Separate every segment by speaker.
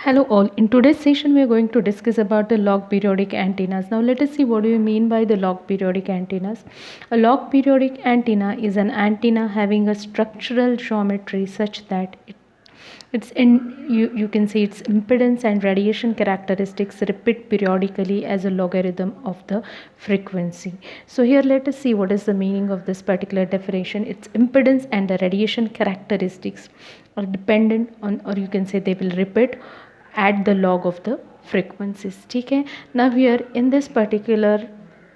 Speaker 1: Hello all. In today's session we are going to discuss about the log periodic antennas. Now let us see what do you mean by the log periodic antennas. A log periodic antenna is an antenna having a structural geometry such that you can say its impedance and radiation characteristics repeat periodically as a logarithm of the frequency. So here let us see what is the meaning of this particular definition. Its impedance and the radiation characteristics are dependent on, or you can say they will repeat at the log of the frequencies. Okay, now here in this particular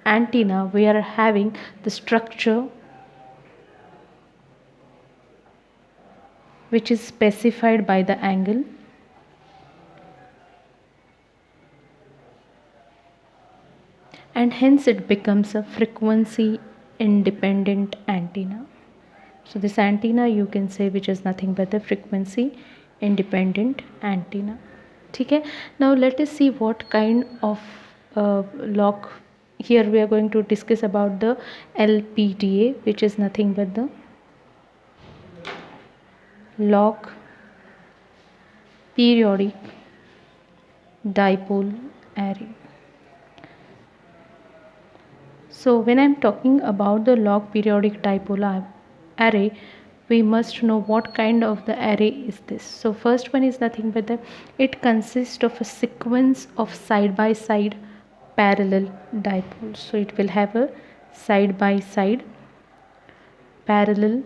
Speaker 1: antenna we are having the structure which is specified by the angle, and hence it becomes a frequency independent antenna. So this antenna you can say which is nothing but the frequency independent antenna. Okay, now let us see what kind of log. Here we are going to discuss about the LPDA, which is nothing but the log periodic dipole array. So when I am talking about the log periodic dipole array, we must know what kind of the array is this. So first one is nothing but it consists of a sequence of side by side parallel dipoles. So it will have a side by side parallel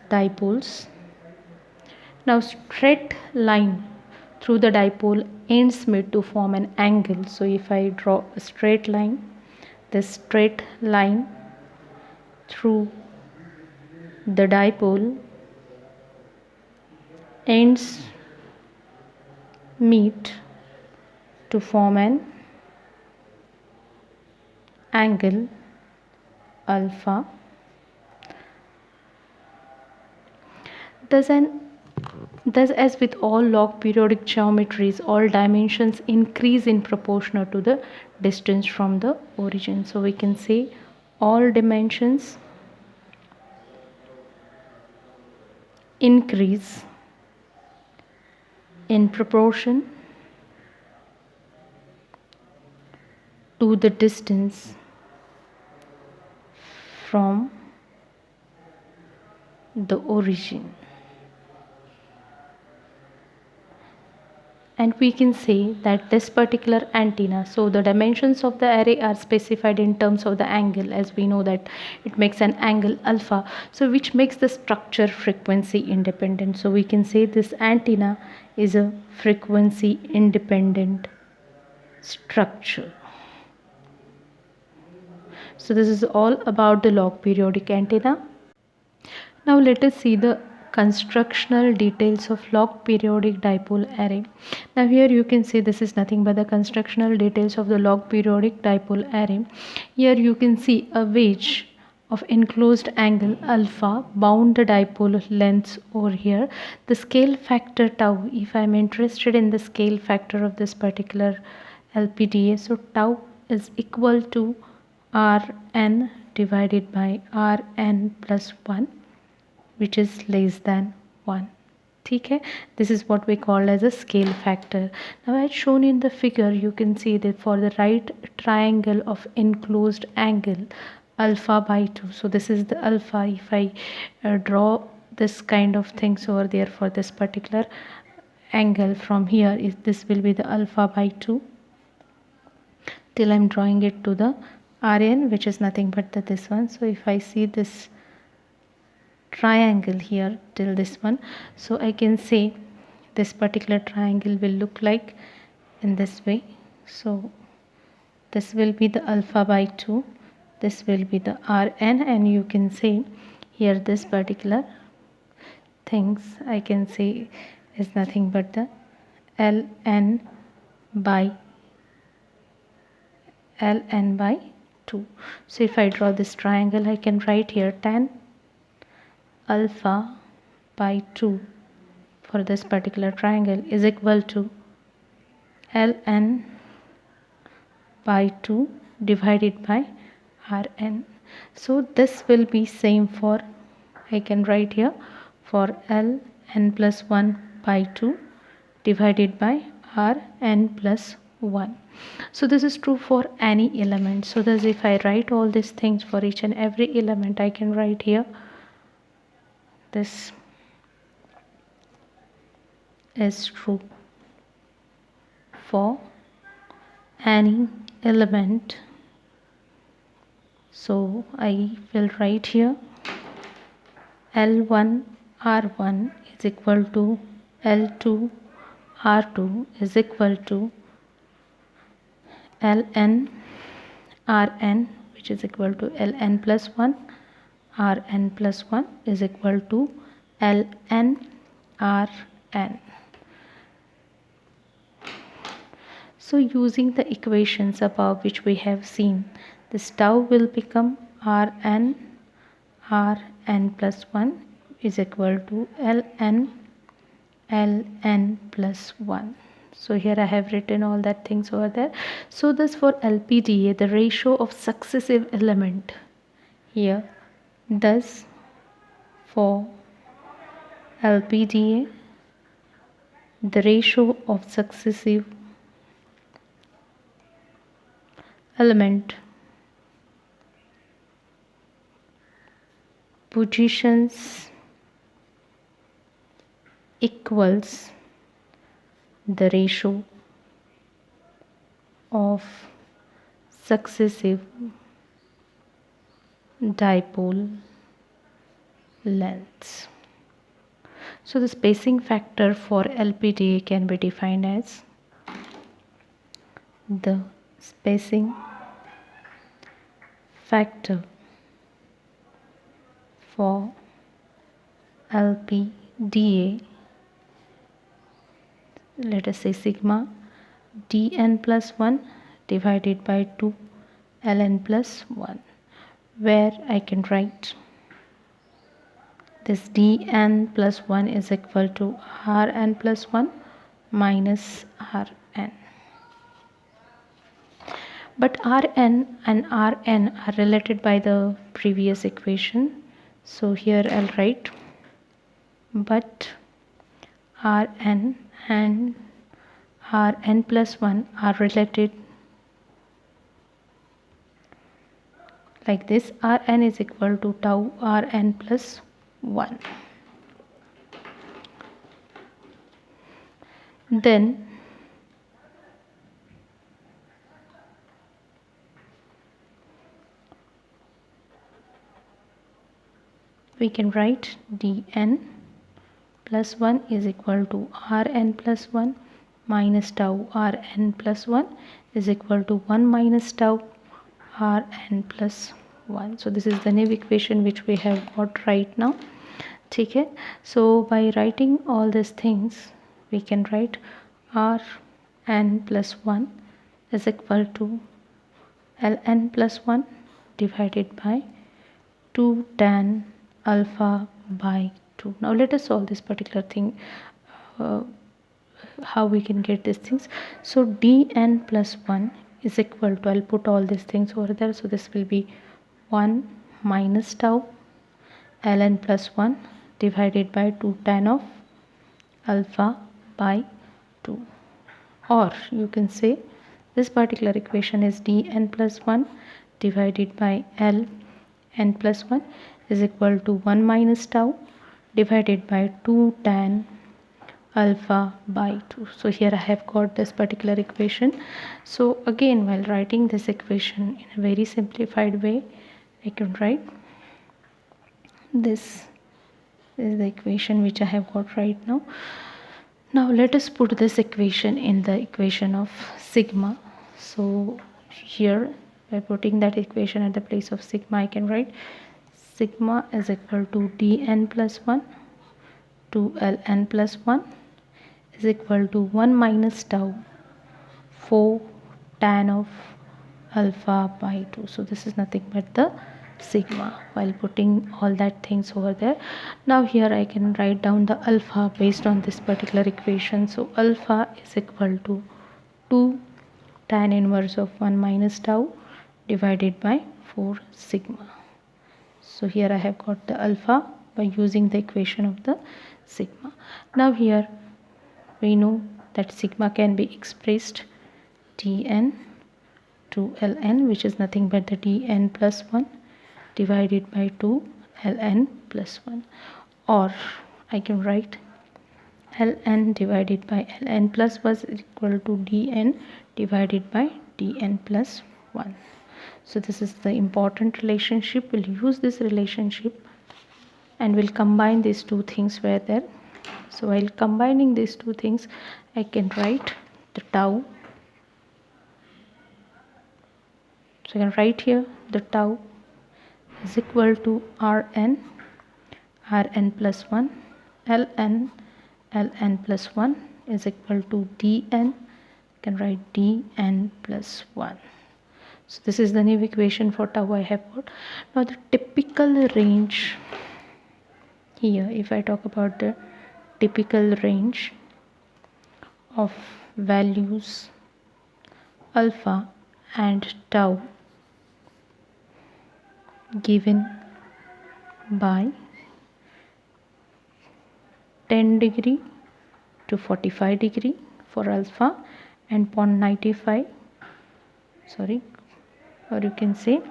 Speaker 1: dipoles. Now straight line through the dipole ends meet to form an angle. So if I draw a straight line, this straight line through the dipole ends meet to form an angle alpha. Thus, as with all log periodic geometries, all dimensions increase in proportional to the distance from the origin. So we can say all dimensions increase in proportion to the distance from the origin. And we can say that this particular antenna, so the dimensions of the array are specified in terms of the angle, as we know that it makes an angle alpha, so which makes the structure frequency independent. So we can say this antenna is a frequency independent structure. So this is all about the log periodic antenna. Now let us see the constructional details of log periodic dipole array. Now here you can see this is nothing but the constructional details of the log periodic dipole array. Here you can see a wedge of enclosed angle alpha bound the dipole lengths over here. The scale factor tau, if I am interested in the scale factor of this particular LPDA, so tau is equal to Rn divided by Rn plus 1, which is less than 1. Okay, this is what we call as a scale factor. Now as shown in the figure, you can see that for the right triangle of enclosed angle alpha by 2, so this is the alpha. If I draw this kind of things over there for this particular angle from here, is this will be the alpha by 2 till I'm drawing it to the Rn, which is nothing but this one. So if I see this triangle here till this one, so I can say this particular triangle will look like in this way. So this will be the alpha by 2, this will be the Rn, and you can say here this particular things I can say is nothing but the Ln by 2. So if I draw this triangle, I can write here tan alpha by 2 for this particular triangle is equal to Ln by 2 divided by Rn. So this will be same for, I can write here, for Ln plus 1 by 2 divided by Rn plus 1. So this is true for any element. So thus if I write all these things for each and every element, I can write here this is true for any element. So I will write here L1 R1 is equal to L2 R2 is equal to Ln Rn, which is equal to Ln plus 1, Rn plus 1 is equal to Ln Rn. So using the equations above which we have seen, this tau will become Rn plus 1 is equal to Ln plus 1. So here I have written all that things over there. So thus for LPDA, the ratio of successive element here, thus for LPDA, the ratio of successive element positions equals the ratio of successive dipole lengths. So the spacing factor for LPDA can be defined as the spacing factor for LPDA, let us say sigma dn plus 1 divided by 2 ln plus 1, where I can write this dn plus 1 is equal to Rn plus 1 minus Rn. But Rn and Rn are related by the previous equation. So here I'll write but Rn and Rn plus 1 are related like this. Rn is equal to tau Rn plus 1. Then we can write dn plus 1 is equal to Rn plus 1 minus tau Rn plus 1 is equal to 1 minus tau Rn plus 1. So this is the new equation which we have got right now. Okay, so by writing all these things, we can write Rn plus 1 is equal to Ln plus 1 divided by 2 tan alpha by 2. Now let us solve this particular thing, how we can get these things. So dn plus 1 is equal to, I'll put all these things over there, so this will be 1 minus tau ln plus 1 divided by 2 tan of alpha by 2, or you can say this particular equation is dn plus 1 divided by Ln plus 1 is equal to 1 minus tau divided by 2 tan alpha by 2. So here I have got this particular equation. So again, while writing this equation in a very simplified way, I can write this is the equation which I have got right now. Now let us put this equation in the equation of sigma. So here by putting that equation at the place of sigma, I can write sigma is equal to dn plus 1 to Ln plus 1 is equal to 1 minus tau 4 tan of alpha by 2. So this is nothing but the sigma while putting all that things over there. Now here I can write down the alpha based on this particular equation. So alpha is equal to 2 tan inverse of 1 minus tau divided by 4 sigma. So here I have got the alpha by using the equation of the sigma. Now here we know that sigma can be expressed Tn to Ln, which is nothing but the Dn plus 1 divided by 2 Ln plus 1, or I can write Ln divided by Ln plus 1 is equal to Dn divided by Dn plus 1. So this is the important relationship. We'll use this relationship and we'll combine these two things where there. So while combining these two things, I can write the tau. So I can write here the tau is equal to Rn plus 1, Ln plus 1 is equal to Dn. I can write Dn plus 1. So this is the new equation for tau I have got. Now the typical range here, if I talk about the typical range of values alpha and tau given by 10 degree to 45 degree for alpha and 0.95, sorry, or you can say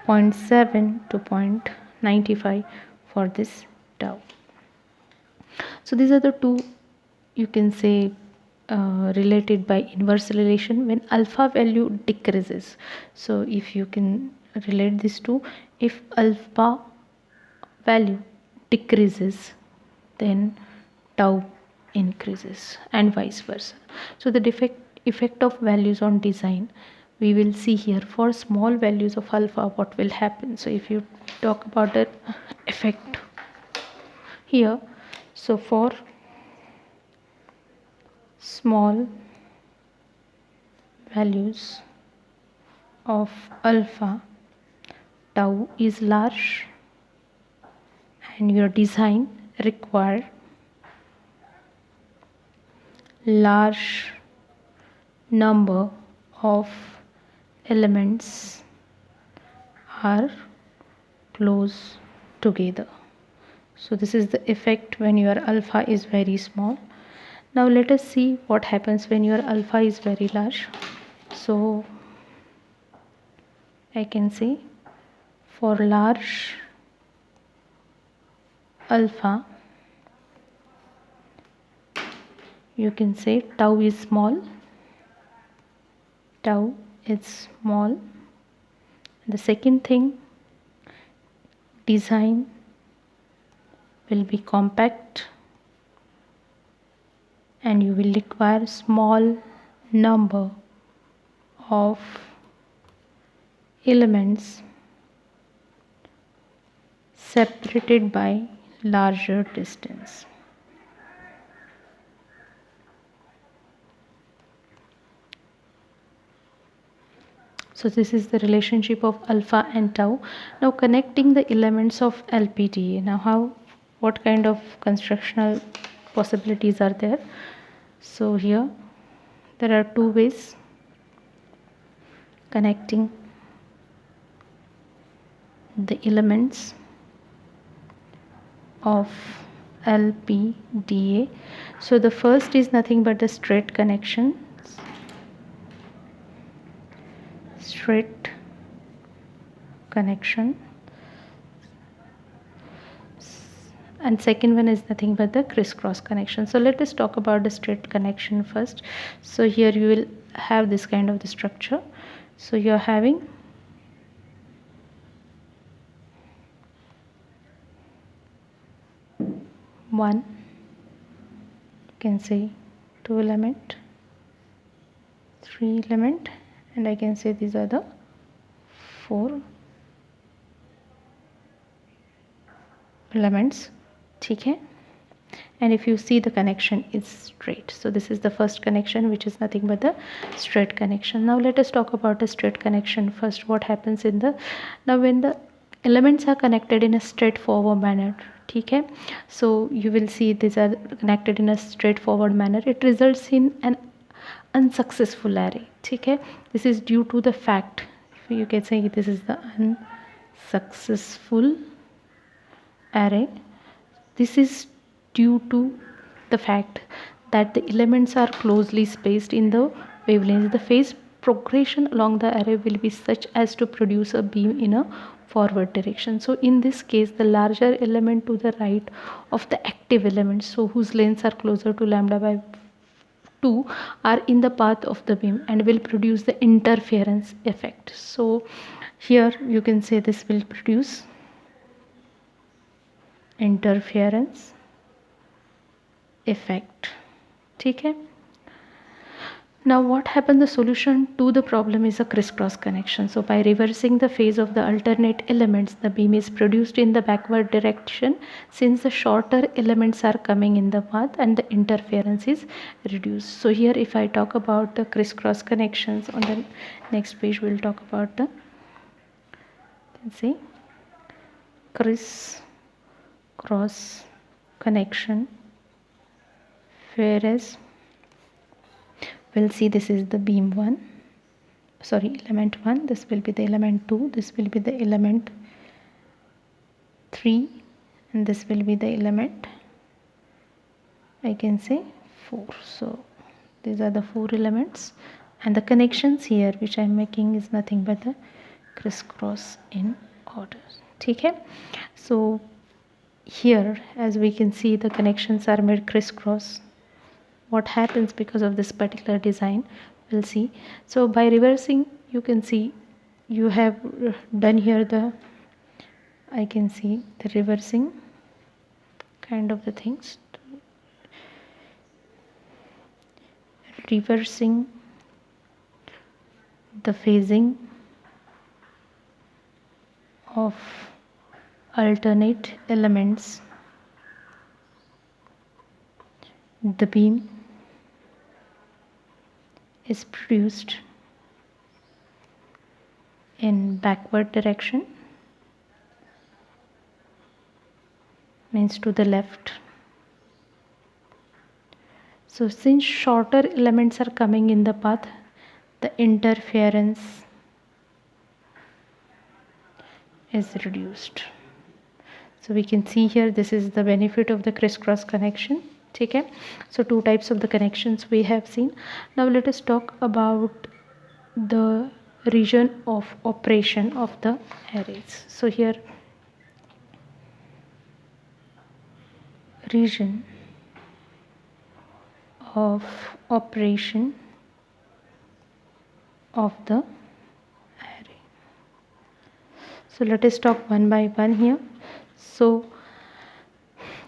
Speaker 1: 0.7 to 0.95 for this tau. So these are the two, you can say, related by inverse relation when alpha value decreases. So if you can relate these two, if alpha value decreases, then tau increases, and vice versa. So the effect of values on design, we will see here for small values of alpha what will happen. So if you talk about the effect here, so for small values of alpha, tau is large and your design require large number of elements are close together. So this is the effect when your alpha is very small. Now let us see what happens when your alpha is very large. So I can say for large alpha, you can say tau is small. Tau is small. The second thing, design will be compact and you will require small number of elements separated by larger distance. So this is the relationship of alpha and tau. Now connecting the elements of LPDA. Now what kind of constructional possibilities are there? So here there are two ways connecting the elements of LPDA. So the first is nothing but the straight connection. Straight connection, and second one is nothing but the crisscross connection. So let us talk about the straight connection first. So here you will have this kind of the structure. So you are having one, you can say 2 element, 3 element, and I can say these are the 4 elements. Okay, and if you see the connection is straight. So this is the first connection, which is nothing but the straight connection. Now let us talk about the straight connection first. What happens in the, now when the elements are connected in a straightforward manner, okay, so you will see these are connected in a straightforward manner, it results in an unsuccessful array. Okay, this is due to the fact, you can say this is the unsuccessful array. This is due to the fact that the elements are closely spaced in the wavelengths. The phase progression along the array will be such as to produce a beam in a forward direction. So in this case, the larger element to the right of the active element, so whose lengths are closer to lambda by 2, are in the path of the beam and will produce the interference effect. So here you can say this will produce interference effect. Okay. Now what happened, the solution to the problem is a crisscross connection. So by reversing the phase of the alternate elements, the beam is produced in the backward direction since the shorter elements are coming in the path and the interference is reduced. So here if I talk about the crisscross connections, on the next page we'll talk about the, let's see, criss-cross connection, whereas we'll see this is the beam 1, sorry, element 1, this will be the element 2, this will be the element 3, and this will be the element, I can say, 4. So these are the 4 elements, and the connections here which I am making is nothing but the crisscross in order. Okay. So here as we can see the connections are made crisscross. What happens because of this particular design, we'll see. So by reversing, you can see you have done here the, I can see the reversing kind of the things, reversing the phasing of alternate elements, the beam is produced in backward direction, means to the left. So since shorter elements are coming in the path, the interference is reduced. So we can see here this is the benefit of the crisscross connection. Okay. So 2 types of the connections we have seen. Now let us talk about the region of operation of the arrays. So here region of operation of the array. So let us talk one by one here. So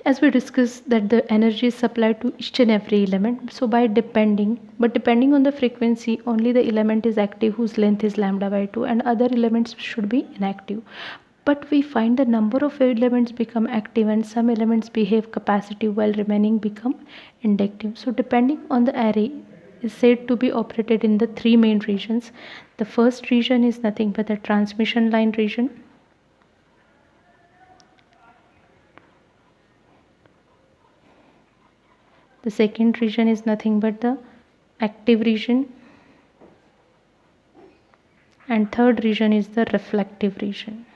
Speaker 1: as we discussed that the energy is supplied to each and every element, so by depending on the frequency, only the element is active whose length is lambda by 2 and other elements should be inactive. But we find the number of elements become active and some elements behave capacitive while remaining become inductive. So depending on the array is said to be operated in the 3 main regions. The first region is nothing but the transmission line region. The second region is nothing but the active region, and third region is the reflective region.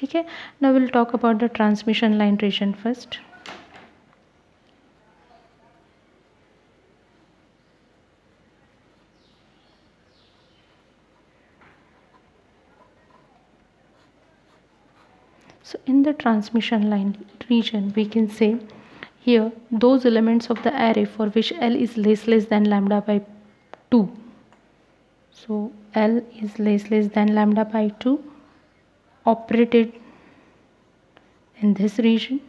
Speaker 1: Okay. Now we'll talk about the transmission line region first. So in the transmission line region, we can say here those elements of the array for which L is less than lambda by 2. So L is less than lambda by 2 operated in this region.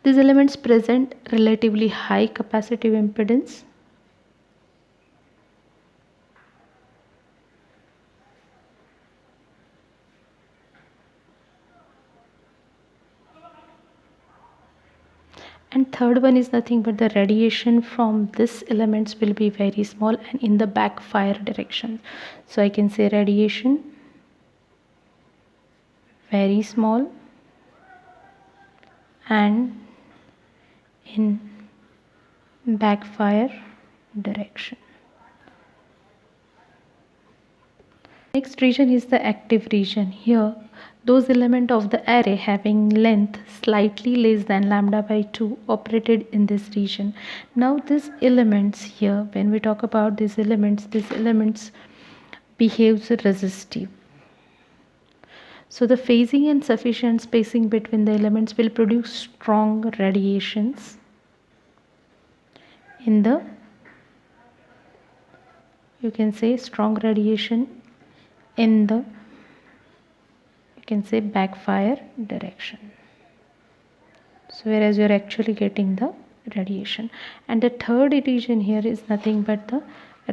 Speaker 1: These elements present relatively high capacitive impedance. And third one is nothing but the radiation from these elements will be very small and in the backfire direction. So I can say radiation very small and in backfire direction. Next region is the active region. Here Those elements of the array having length slightly less than lambda by 2 operated in this region. Now these elements here, when we talk about these elements behaves resistive. So the phasing and sufficient spacing between the elements will produce strong radiations in the, you can say, strong radiation in the, you can say, backfire direction. So whereas you are actually getting the radiation. And the third region here is nothing but the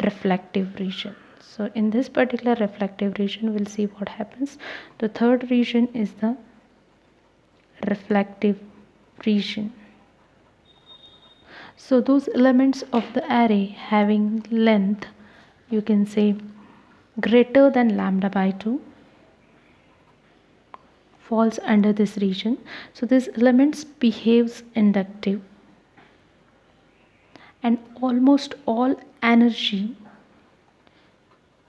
Speaker 1: reflective region. So in this particular reflective region, we'll see what happens. The third region is the reflective region. So those elements of the array having length, you can say, greater than lambda by 2 falls under this region. So these elements behaves inductive, and almost all energy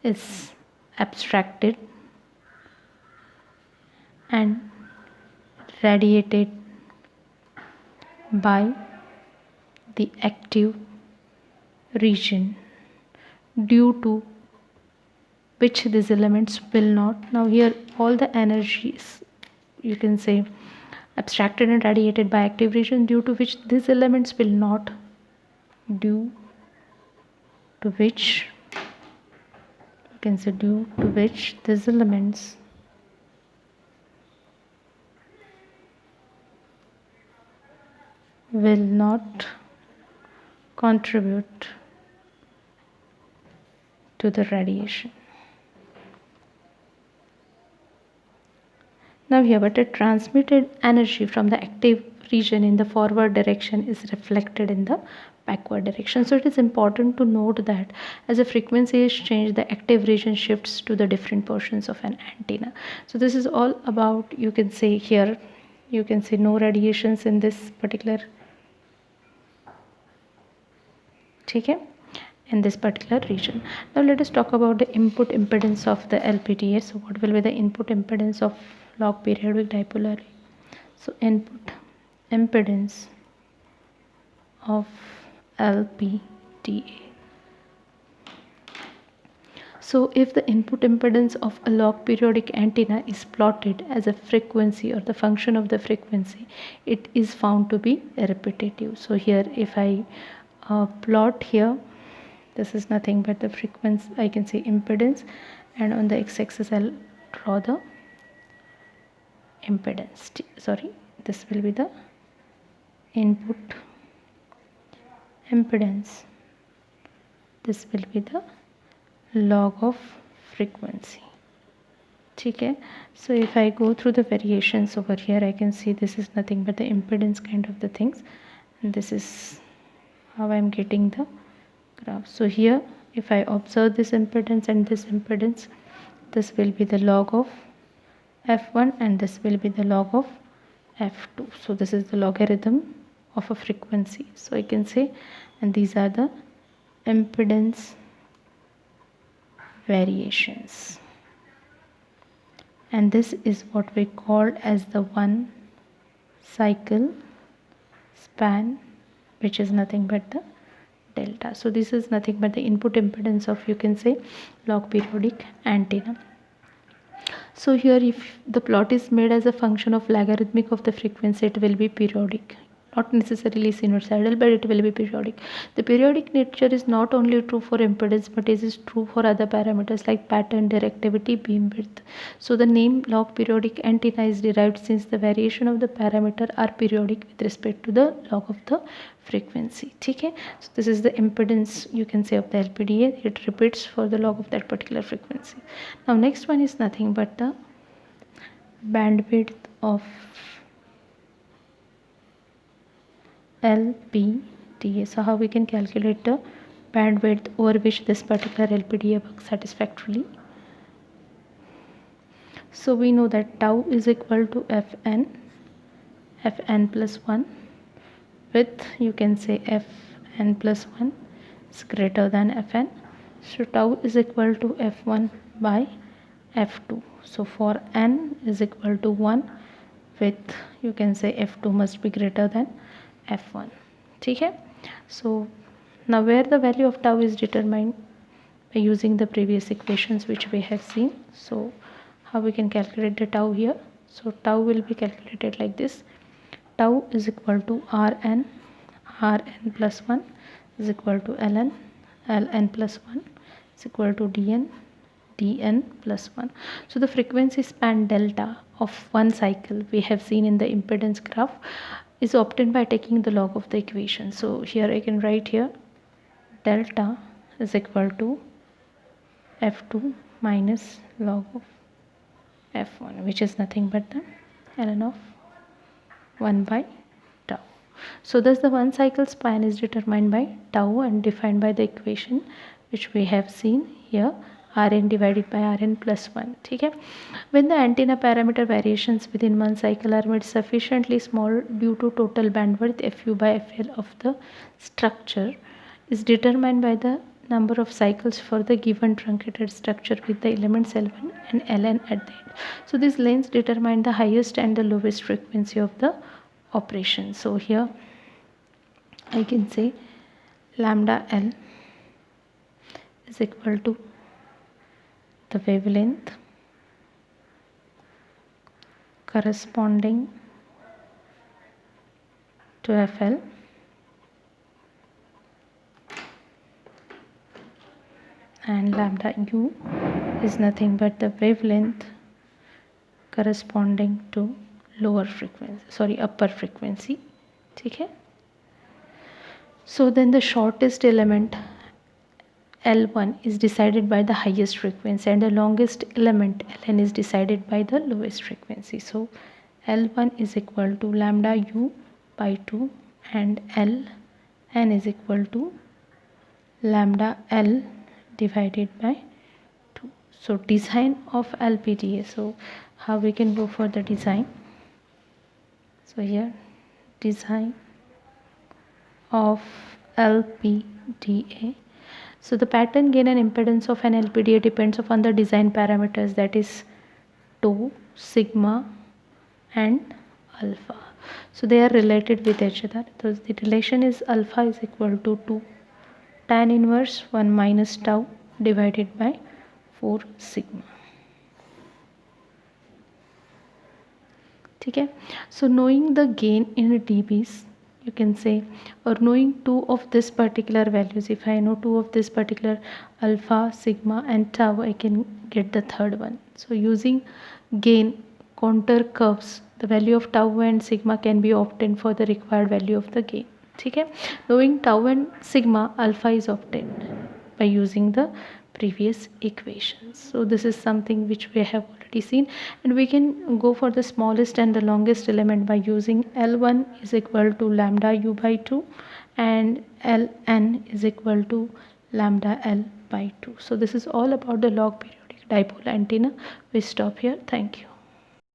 Speaker 1: is abstracted and radiated by the active region, due to which these elements will not, now here all the energies, you can say, abstracted and radiated by active region, due to which these elements will not, due to which, you can say, due to which these elements will not contribute to the radiation. Now here, but the transmitted energy from the active region in the forward direction is reflected in the backward direction. So it is important to note that as the frequency is changed, the active region shifts to the different portions of an antenna. So this is all about, you can say, here you can see no radiations in this particular, okay, in this particular region. Now let us talk about the input impedance of the LPDA. So what will be the input impedance of log periodic dipole array? So input impedance of LPDA. So if the input impedance of a log periodic antenna is plotted as a frequency or the function of the frequency, it is found to be repetitive. So here if I plot here, this is nothing but the frequency, I can say impedance, and on the x-axis I'll draw the impedance, sorry, this will be the input impedance, this will be the log of frequency. Okay, so if I go through the variations over here, I can see this is nothing but the impedance kind of the things, and this is how I am getting the graph. So here if I observe this impedance and this impedance, this will be the log of f1 and this will be the log of f2. So this is the logarithm of a frequency, so I can say, and these are the impedance variations, and this is what we called as the one cycle span, which is nothing but the delta. So this is nothing but the input impedance of, you can say, log periodic antenna. So here if the plot is made as a function of logarithmic of the frequency, it will be periodic, not necessarily sinusoidal, but it will be periodic. The periodic nature is not only true for impedance, but it is true for other parameters like pattern, directivity, beam width. So the name log periodic antenna is derived since the variation of the parameter are periodic with respect to the log of the frequency. Okay, so this is the impedance, you can say, of the LPDA. It repeats for the log of that particular frequency. Now next one is nothing but the bandwidth of LPDA. So how we can calculate the bandwidth over which this particular LPDA works satisfactorily? So we know that tau is equal to fn plus 1 with, you can say, fn plus 1 is greater than fn. So tau is equal to f1 by f2. So for n is equal to 1 with, you can say, f2 must be greater than f1. Okay. So now where the value of tau is determined by using the previous equations which we have seen. So how we can calculate the tau here? So tau will be calculated like this. Tau is equal to Rn plus 1 is equal to Ln plus 1 is equal to Dn plus 1. So the frequency span delta of one cycle we have seen in the impedance graph is obtained by taking the log of the equation. So here I can write here delta is equal to f2 minus log of f1, which is nothing but the ln of 1 by tau. So thus the one cycle span is determined by tau and defined by the equation which we have seen here, Rn divided by Rn plus 1. Okay? When the antenna parameter variations within one cycle are made sufficiently small due to total bandwidth Fu by Fl of the structure is determined by the number of cycles for the given truncated structure with the elements L1 and Ln at the end. So these lengths determine the highest and the lowest frequency of the operation. So here I can say lambda L is equal to the wavelength corresponding to Fl and lambda u is nothing but the wavelength corresponding to upper frequency. Okay? So then the shortest element L1 is decided by the highest frequency and the longest element Ln is decided by the lowest frequency. So L1 is equal to lambda u by 2 and Ln is equal to lambda L divided by 2. So design of LPDA. So how we can go for the design? So here design of LPDA. So the pattern gain and impedance of an LPDA depends upon the design parameters, that is tau, sigma and alpha. So they are related with each other. So the relation is alpha is equal to 2 tan inverse 1 minus tau divided by 4 sigma. Okay? So knowing the gain in dBs, you can say, or knowing two of this particular values, if I know two of this particular alpha, sigma and tau, I can get the third one. So using gain contour curves, the value of tau and sigma can be obtained for the required value of the gain. Okay? Knowing tau and sigma, alpha is obtained by using the previous equations. So this is something which we have already seen, and we can go for the smallest and the longest element by using L1 is equal to lambda u by 2 and Ln is equal to lambda L by 2. So this is all about the log periodic dipole antenna. We stop here. Thank you.